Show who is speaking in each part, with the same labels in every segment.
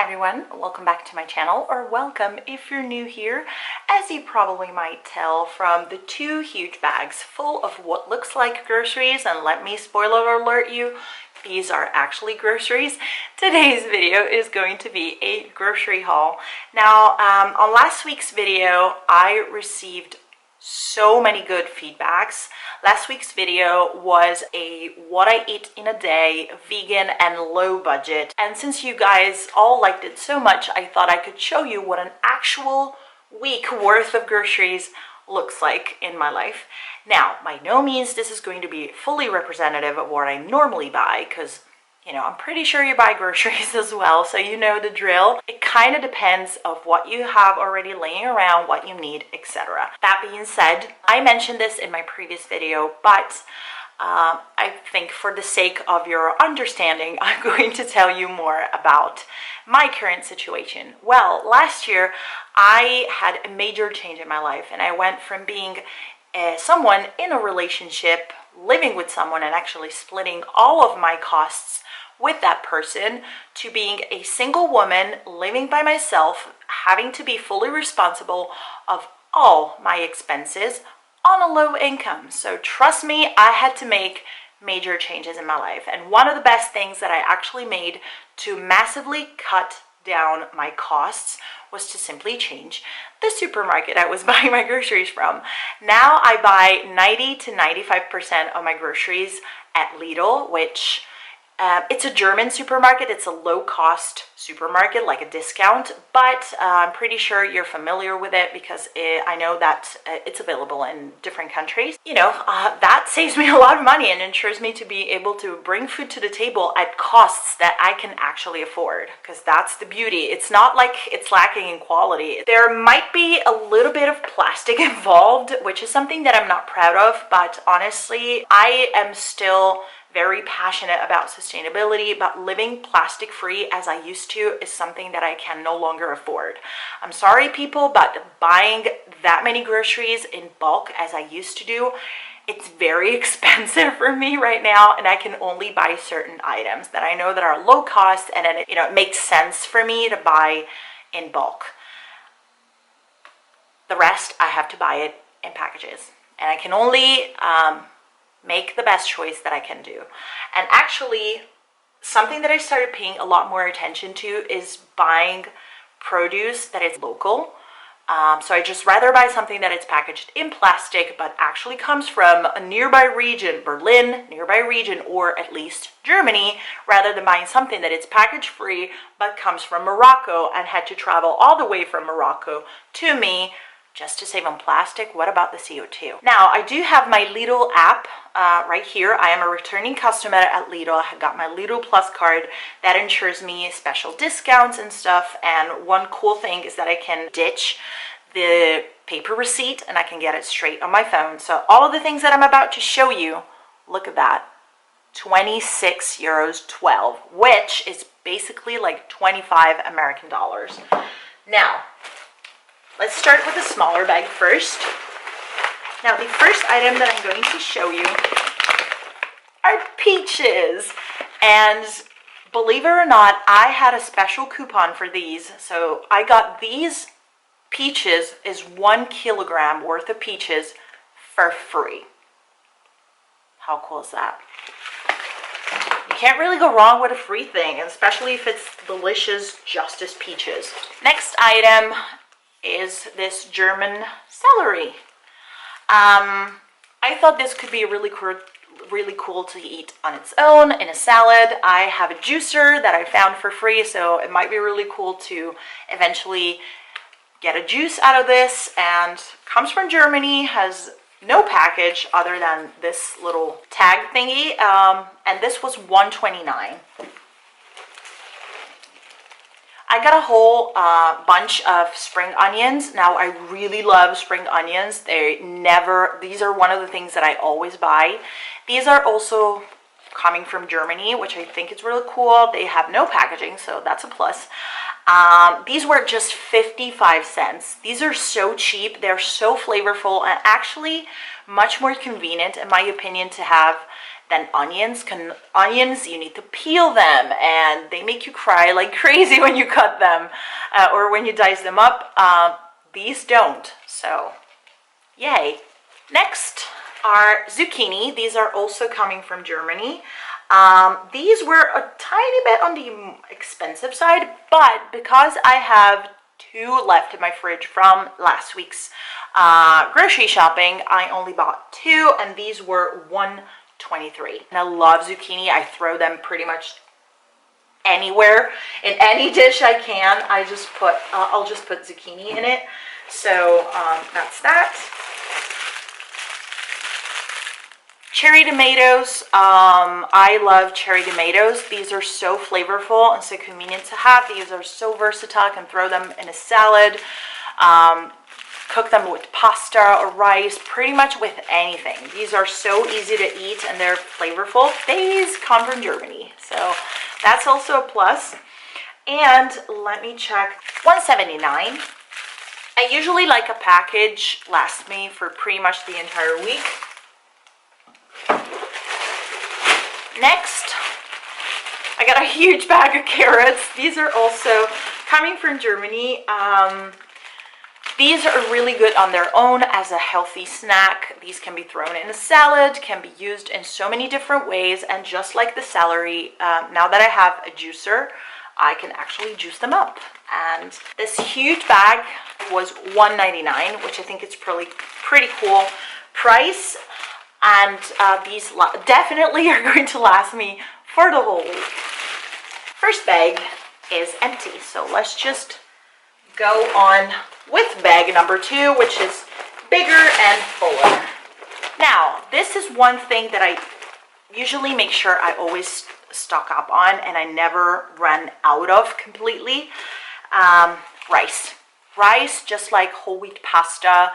Speaker 1: Hi everyone, welcome back to my channel, or welcome if you're new here. As you probably might tell from the two huge bags full of what looks like groceries, and let me spoiler alert you, these are actually groceries. Today's video is going to be a grocery haul. Now, on last week's video, I received so many good feedbacks. Last week's video was a what I eat in a day, vegan and low budget. And since you guys all liked it so much, I thought I could show you what an actual week worth of groceries looks like in my life. Now, by no means this is going to be fully representative of what I normally buy, because I'm pretty sure you buy groceries as well, so you know the drill. It kind of depends of what you have already laying around, what you need, etc. That being said, I mentioned this in my previous video, but I think for the sake of your understanding, I'm going to tell you more about my current situation. Well, last year, I had a major change in my life, and I went from being someone in a relationship, living with someone, and actually splitting all of my costs with that person, to being a single woman living by myself, having to be fully responsible of all my expenses on a low income. So trust me, I had to make major changes in my life. And one of the best things that I actually made to massively cut down my costs was to simply change the supermarket I was buying my groceries from. Now I buy 90 to 95% of my groceries at Lidl, which it's a German supermarket. It's a low-cost supermarket, like a discount, but I'm pretty sure you're familiar with it because I know that it's available in different countries. That saves me a lot of money and ensures me to be able to bring food to the table at costs that I can actually afford, because that's the beauty. It's not like it's lacking in quality. There might be a little bit of plastic involved, which is something that I'm not proud of, but honestly, I am still very passionate about sustainability, but living plastic free as I used to is something that I can no longer afford. I'm sorry people, but buying that many groceries in bulk as I used to do, it's very expensive for me right now, and I can only buy certain items that I know that are low cost, and then it makes sense for me to buy in bulk. The rest, I have to buy it in packages, and I can only make the best choice that I can do. And actually, something that I started paying a lot more attention to is buying produce that is local. So I just rather buy something that is packaged in plastic but actually comes from a nearby region, Berlin, nearby region, or at least Germany, rather than buying something that is package free but comes from Morocco and had to travel all the way from Morocco to me just to save on plastic. What about the CO2? Now, I do have my Lidl app right here. I am a returning customer at Lidl. I got my Lidl Plus card that ensures me special discounts and stuff. And one cool thing is that I can ditch the paper receipt and I can get it straight on my phone. So all of the things that I'm about to show you, look at that. 26 euros 12, which is basically like 25 American dollars. Now, let's start with the smaller bag first. Now, the first item that I'm going to show you are peaches. And believe it or not, I had a special coupon for these. So I got these peaches, is 1 kilogram worth of peaches for free. How cool is that? You can't really go wrong with a free thing, especially if it's delicious, just as peaches. Next item is this German celery. I thought this could be really cool to eat on its own in a salad. I have a juicer that I found for free, so it might be really cool to eventually get a juice out of this. And comes from Germany, has no package other than this little tag thingy, and this was $1.29. I got a whole bunch of spring onions. Now, I really love spring onions. These are one of the things that I always buy. These are also coming from Germany, which I think is really cool. They have no packaging, so that's a plus. These were just 55 cents. These are so cheap. They're so flavorful and actually much more convenient, in my opinion, to have Then onions, you need to peel them, and they make you cry like crazy when you cut them or when you dice them up. These don't, so yay. Next are zucchini. These are also coming from Germany. These were a tiny bit on the expensive side, but because I have 2 left in my fridge from last week's grocery shopping, I only bought 2, and these were $1.23. And I love zucchini. I throw them pretty much anywhere in any dish I can. I'll just put zucchini in it. So that's that. Cherry tomatoes. I love cherry tomatoes. These are so flavorful and so convenient to have. These are so versatile. I can throw them in a salad, cook them with pasta or rice, pretty much with anything. These are so easy to eat and they're flavorful. These come from Germany, so that's also a plus. And let me check, $1.79. I usually like a package lasts me for pretty much the entire week. Next, I got a huge bag of carrots. These are also coming from Germany. These are really good on their own as a healthy snack. These can be thrown in a salad, can be used in so many different ways. And just like the celery, now that I have a juicer, I can actually juice them up. And this huge bag was $1.99, which I think is pretty cool price. And these definitely are going to last me for the whole week. First bag is empty, so let's just go on with bag number 2, which is bigger and fuller. Now, this is one thing that I usually make sure I always stock up on and I never run out of completely. Rice. Rice, just like whole wheat pasta,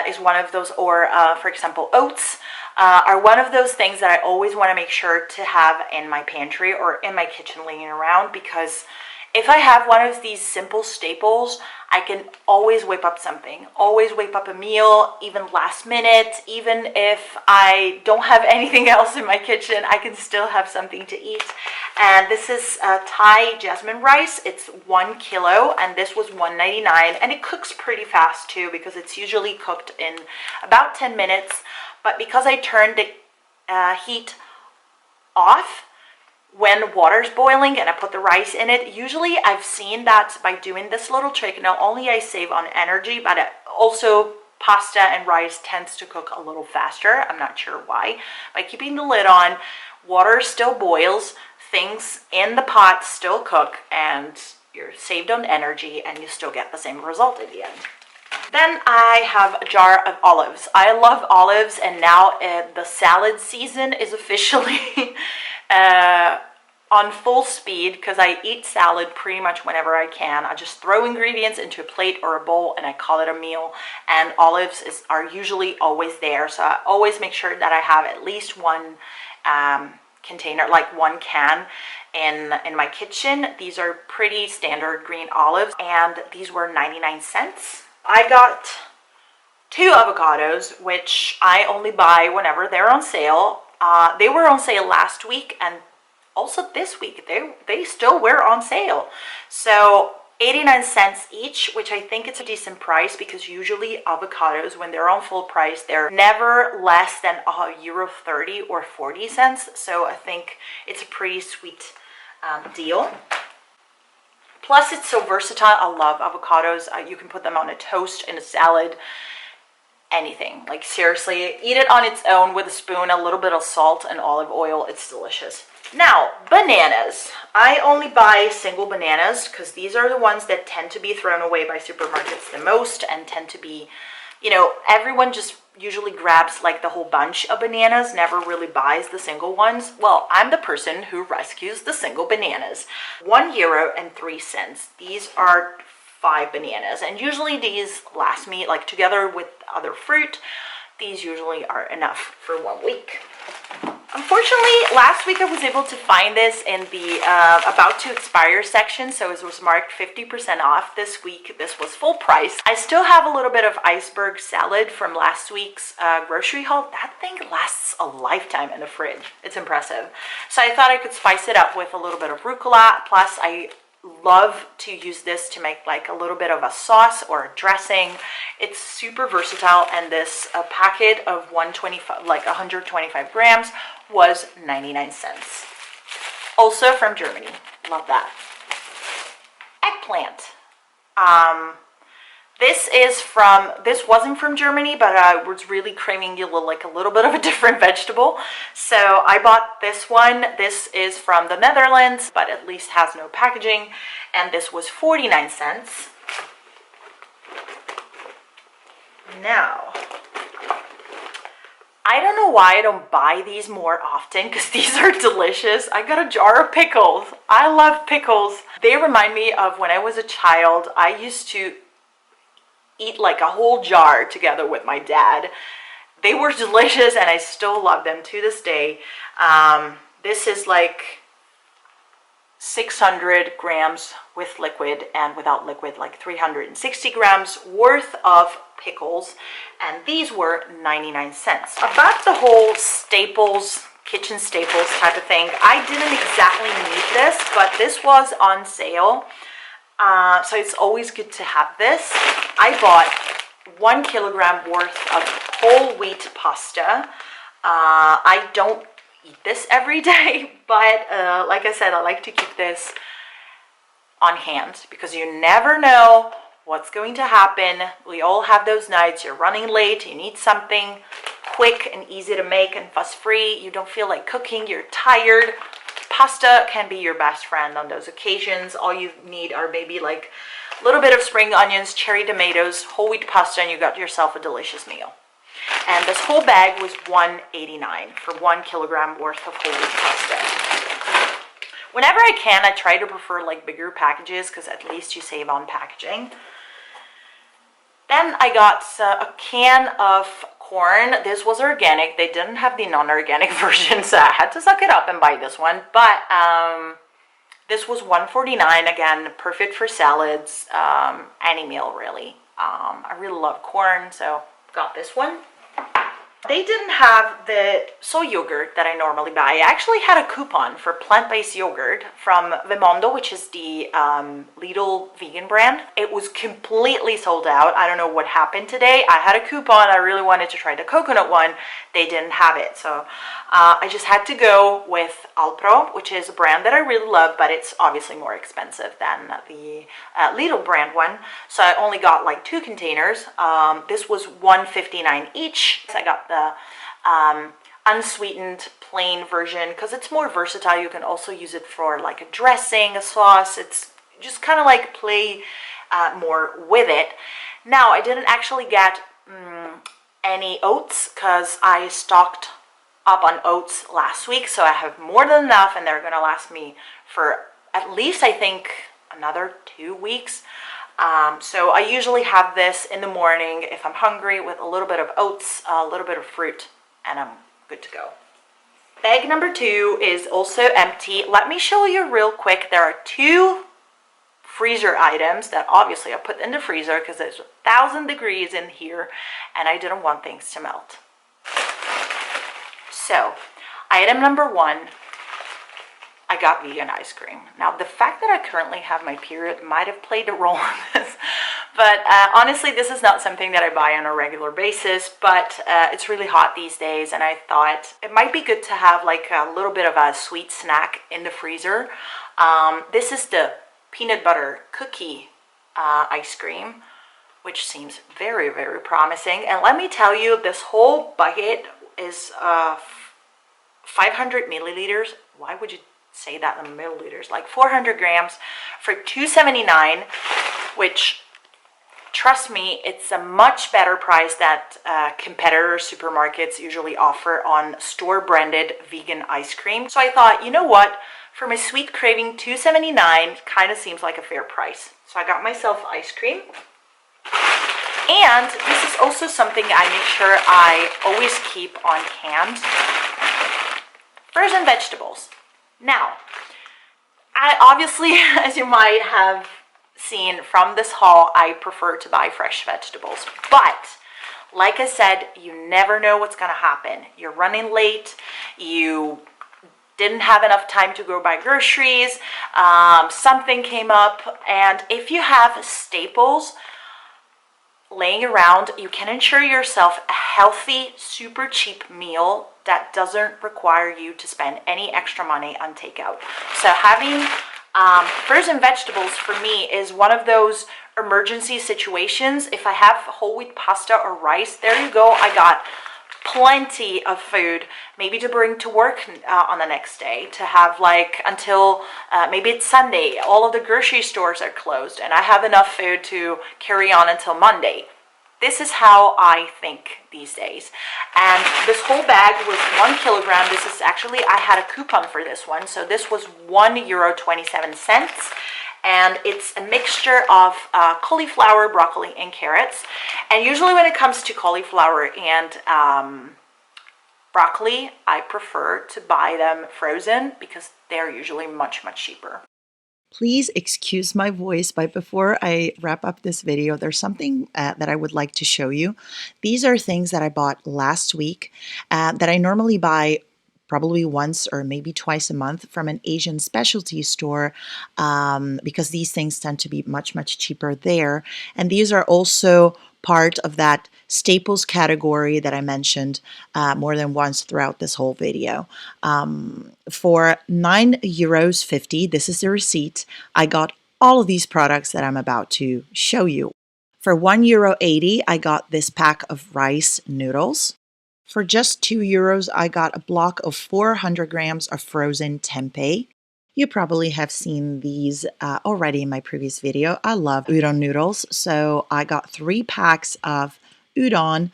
Speaker 1: is one of those, or for example, oats, are one of those things that I always want to make sure to have in my pantry or in my kitchen laying around, because if I have one of these simple staples, I can always whip up something, always whip up a meal, even last minute. Even if I don't have anything else in my kitchen, I can still have something to eat. And this is Thai jasmine rice. It's 1 kilo, and this was $1.99, and it cooks pretty fast too, because it's usually cooked in about 10 minutes. But because I turned the heat off when water's boiling and I put the rice in it, usually I've seen that by doing this little trick, not only I save on energy, but also pasta and rice tends to cook a little faster. I'm not sure why. By keeping the lid on, water still boils, things in the pot still cook, and you're saved on energy and you still get the same result in the end. Then I have a jar of olives. I love olives, and now the salad season is officially on full speed, because I eat salad pretty much whenever I can. I just throw ingredients into a plate or a bowl and I call it a meal, and olives are usually always there. So I always make sure that I have at least one container, like one can in my kitchen. These are pretty standard green olives, and these were 99 cents. I got 2 avocados, which I only buy whenever they're on sale. They were on sale last week, and also this week they still were on sale. So 89 cents each, which I think it's a decent price, because usually avocados, when they're on full price, they're never less than €1.30 or 40 cents. So I think it's a pretty sweet deal. Plus, it's so versatile. I love avocados. You can put them on a toast, in a salad, anything. Like, seriously, eat it on its own with a spoon, a little bit of salt and olive oil. It's delicious. Now, bananas. I only buy single bananas, because these are the ones that tend to be thrown away by supermarkets the most, and tend to be, everyone just usually grabs like the whole bunch of bananas, never really buys the single ones. Well, I'm the person who rescues the single bananas. €1.03. These are 5 bananas, and usually these last me, like together with other fruit, these usually are enough for 1 week. Unfortunately, last week I was able to find this in the about to expire section, so it was marked 50% off. This week this was full price. I still have a little bit of iceberg salad from last week's grocery haul. That thing lasts a lifetime in the fridge. It's impressive. So I thought I could spice it up with a little bit of rucola. Plus I love to use this to make like a little bit of a sauce or a dressing. It's super versatile, and this packet of 125 grams was 99 cents. Also from Germany. Love that. Eggplant. This wasn't from Germany, but I was really craving a little bit of a different vegetable. So I bought this one. This is from the Netherlands, but at least has no packaging. And this was 49 cents. Now, I don't know why I don't buy these more often, because these are delicious. I got a jar of pickles. I love pickles. They remind me of when I was a child. I used to eat like a whole jar together with my dad. They were delicious, and I still love them to this day. This is like 600 grams with liquid, and without liquid like 360 grams worth of pickles, and these were 99 cents. About the whole staples, kitchen staples type of thing, I didn't exactly need this, but this was on sale. So it's always good to have this. I bought 1 kilogram worth of whole wheat pasta. I don't eat this every day, but like I said, I like to keep this on hand because you never know what's going to happen. We all have those nights. You're running late. You need something quick and easy to make and fuss-free. You don't feel like cooking. You're tired. Pasta can be your best friend on those occasions. All you need are maybe like a little bit of spring onions, cherry tomatoes, whole wheat pasta, and you got yourself a delicious meal. And this whole bag was $1.89 for 1 kilogram worth of whole wheat pasta. Whenever I can, I try to prefer like bigger packages because at least you save on packaging. Then I got a can of corn. This was organic. They didn't have the non-organic version, so I had to suck it up and buy this one. But this was $1.49. Again, perfect for salads, any meal really. I really love corn, so got this one. They didn't have the soy yogurt that I normally buy. I actually had a coupon for plant-based yogurt from Vimondo, which is the Lidl vegan brand. It was completely sold out. I don't know what happened today. I had a coupon. I really wanted to try the coconut one. They didn't have it. So I just had to go with Alpro, which is a brand that I really love, but it's obviously more expensive than the Lidl brand one. So I only got like 2 containers. This was $1.59 each. So I got the unsweetened plain version because it's more versatile. You can also use it for like a dressing, a sauce. It's just kind of like play more with it. Now I didn't actually get any oats because I stocked up on oats last week, so I have more than enough, and they're gonna last me for at least I think another 2 weeks. So I usually have this in the morning if I'm hungry with a little bit of oats, a little bit of fruit, and I'm good to go. Bag number 2 is also empty. Let me show you real quick. There are 2 freezer items that obviously I put in the freezer because it's 1,000 degrees in here and I didn't want things to melt. So, item number 1, I got vegan ice cream. Now, the fact that I currently have my period might have played a role in this, but honestly, this is not something that I buy on a regular basis, but it's really hot these days, and I thought it might be good to have like a little bit of a sweet snack in the freezer. This is the peanut butter cookie ice cream, which seems very, very promising. And let me tell you, this whole bucket is 500 milliliters. Why would you say that in milliliters? Like 400 grams for $2.79, which, trust me, it's a much better price that competitor supermarkets usually offer on store-branded vegan ice cream. So I thought, you know what? For my sweet craving, $2.79 kind of seems like a fair price. So I got myself ice cream. And this is also something I make sure I always keep on hand. frozen vegetables. Now, I obviously, as you might have seen from this haul, I prefer to buy fresh vegetables. But like I said, you never know what's gonna happen. You're running late, you didn't have enough time to go buy groceries, something came up, and if you have staples laying around, you can ensure yourself a healthy, super cheap meal that doesn't require you to spend any extra money on takeout. So having frozen vegetables for me is one of those emergency situations. If I have whole wheat pasta or rice, there you go, I got plenty of food maybe to bring to work on the next day, to have like until maybe it's Sunday, all of the grocery stores are closed, and I have enough food to carry on until Monday. This is how I think these days. And this whole bag was 1 kilogram. This is actually, I had a coupon for this one, so this was €1.27. And it's a mixture of cauliflower, broccoli, and carrots. And usually when it comes to cauliflower and broccoli, I prefer to buy them frozen because they're usually much, much cheaper.
Speaker 2: Please excuse my voice, but before I wrap up this video, there's something that I would like to show you. These are things that I bought last week that I normally buy probably once or maybe twice a month from an Asian specialty store because these things tend to be much, much cheaper there. And these are also part of that staples category that I mentioned more than once throughout this whole video. For €9.50, this is the receipt, I got all of these products that I'm about to show you. For €1.80, I got this pack of rice noodles. For just €2, I got a block of 400 grams of frozen tempeh. You probably have seen these already in my previous video. I love udon noodles, so I got 3 packs of udon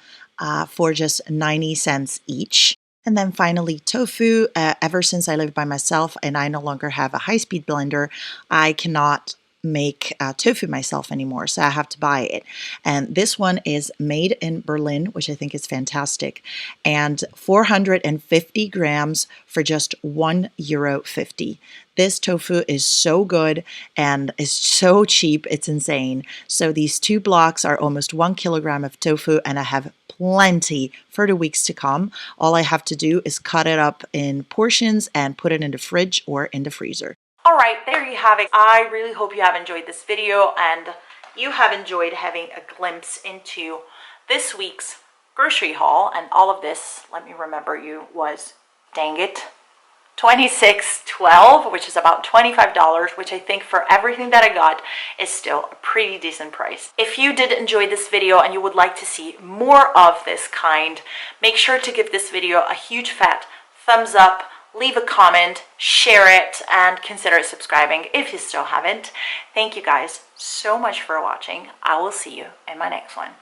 Speaker 2: for just 90 cents each. And then finally, tofu. Ever since I live by myself and I no longer have a high-speed blender, I cannot make tofu myself anymore, so I have to buy it. And this one is made in Berlin, which I think is fantastic, and 450 grams for just €1.50. This tofu is so good and is so cheap, it's insane. So these 2 blocks are almost 1 kilogram of tofu, and I have plenty for the weeks to come. All I have to do is cut it up in portions and put it in the fridge or in the freezer.
Speaker 1: All right, there you have it. I really hope you have enjoyed this video and you have enjoyed having a glimpse into this week's grocery haul. And all of this, let me remember you, was, dang it, $26.12, which is about $25, which I think for everything that I got is still a pretty decent price. If you did enjoy this video and you would like to see more of this kind, make sure to give this video a huge fat thumbs up. Leave a comment, share it, and consider subscribing if you still haven't. Thank you guys so much for watching. I will see you in my next one.